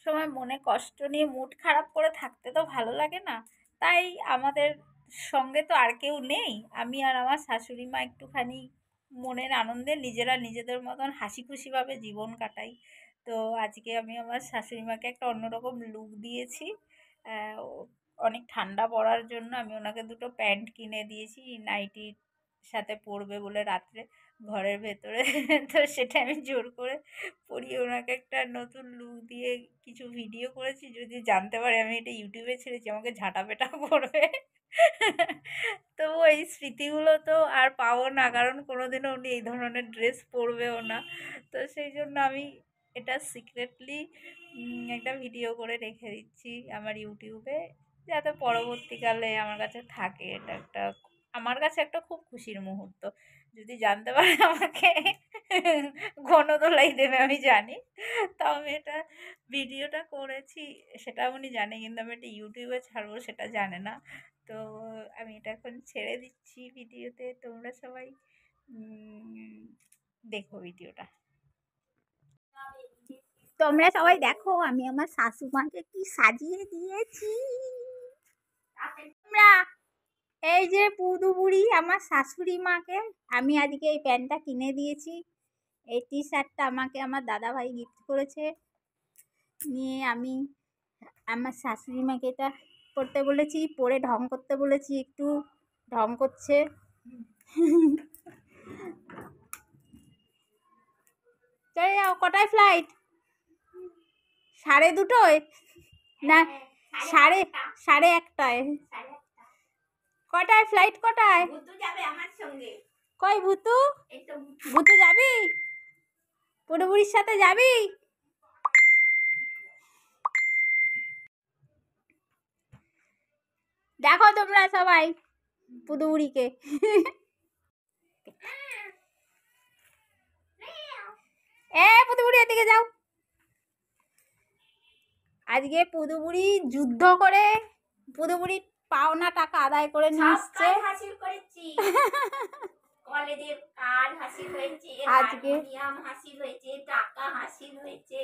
সময় মনে কষ্ট নিয়ে মুড খারাপ করে থাকতে তো ভালো লাগে না। তাই আমাদের সঙ্গে তো আর কেউ নেই, আমি আর আমার শাশুড়ি মা একটুখানি মনের আনন্দে নিজেরা নিজেদের মতন হাসি খুশিভাবে জীবন কাটাই। তো আজকে আমি আমার শাশুড়ি মাকে একটা অন্যরকম লুক দিয়েছি। অনেক ঠান্ডা পড়ার জন্য আমি ওনাকে দুটো প্যান্ট কিনে দিয়েছি নাইটির সাথে পরবে বলে রাত্রে ঘরের ভেতরে। তো সেটা আমি জোর করে পরিয়ে ওনাকে একটা নতুন লুক দিয়ে কিছু ভিডিও করেছি। যদি জানতে পারে আমি এটা ইউটিউবে ছেড়েছি আমাকে ঝাঁটাপেটা করবে। তো এই স্মৃতিগুলো তো আর পাবো না, কারণ কোনোদিনও উনি এই ধরনের ড্রেস পরবেও না। তো সেই জন্য আমি এটা সিক্রেটলি একটা ভিডিও করে রেখে দিচ্ছি আমার ইউটিউবে, যাতে পরবর্তীকালে আমার কাছে থাকে। এটা একটা আমার কাছে একটা খুব খুশির মুহূর্ত। যদি জানতে পারে আমাকে গণধোলাই দেবে আমি জানি। তো আমি এটা ভিডিওটা করেছি সেটা উনি জানে, কিন্তু আমি এটা ইউটিউবে ছাড়বো সেটা জানে না। তো আমি এটা এখন ছেড়ে দিচ্ছি ভিডিওতে, তোমরা সবাই দেখো ভিডিওটা। তোমরা সবাই দেখো আমি আমার শাশুমাকে কি সাজিয়ে দিয়েছি। তোমরা এই যে পুদু বুড়ি আমার শাশুড়ি মাকে আমি আজকে এই প্যান্টটা কিনে দিয়েছি। এই টি শার্টটা আমাকে আমার দাদা ভাই গিফট করেছে। নিয়ে আমি আমার শাশুড়ি মাকে এটা পরতে বলেছি, পরে ঢং করতে বলেছি, একটু ঢং করছে। চলে যাও। কটায় ফ্লাইট? 2:30 না 1:30? কটায় ফ্লাইট? কটায়? কই ভুতু? ভুতু যাবি? পুরোপুরির সাথে যাবি? দেখো তোমরা সবাই পুদুবুড়িকে। পুদুবুড়ি এদিকে যাও। আজকে পুদুবুড়ি যুদ্ধ করে পুদুবুড়ির পাওনা টাকা আদায় করে নিয়ে এসছে। কলেজের কাজ হাসিল হয়েছে, আজকে হাসিল হয়েছে, টাকা হাসিল হয়েছে।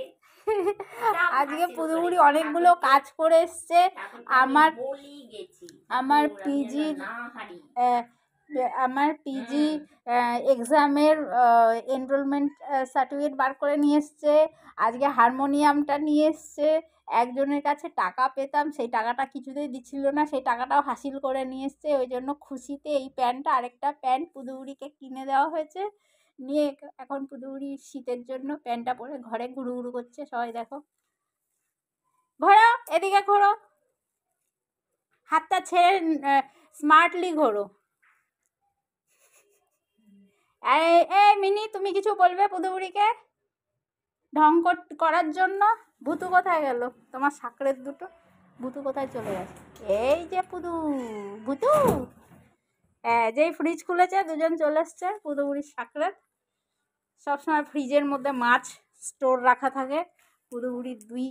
আজকে পুদুবুড়ি অনেকগুলো কাজ করে এসছে। আমার পিজি এক্সামের এনরোলমেন্ট সার্টিফিকেট বার করে নিয়ে এসছে। আজকে হারমোনিয়ামটা নিয়ে এসছে। একজনের কাছে টাকা পেতাম, সেই টাকাটা কিছুতেই দিচ্ছিল না, সেই টাকাটাও হাসিল করে নিয়ে এসছে। ওই জন্য খুশিতে এই প্যান্টটা, আরেকটা প্যান্ট পুদুবুড়িকে কিনে দেওয়া হয়েছে। নিয়ে এখন পুদুবুড়ি শীতের জন্য প্যান্টটা পরে ঘরে ঘুরু ঘুরু করছে। সবাই দেখো, ঘোরো এদিকে, ঘোরো হাতটা ছেড়ে, স্মার্টলি ঘোরো। এই মিনি, তুমি কিছু বলবে পুদুবুড়িকে ঢং করার জন্য? ভুতু কোথায় গেল? তোমার সাকরের দুটো ভুতু কোথায় চলে গেছে? এই যে পুদু, ভুতু যেই ফ্রিজ খুলেছে দুজন চলে এসছে। পুদুবুড়ির সাকরের সবসময় ফ্রিজের মধ্যে মাছ স্টোর রাখা থাকে। পুদুবুড়ির দুই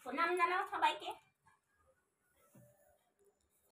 প্রণাম জানাও সবাইকে।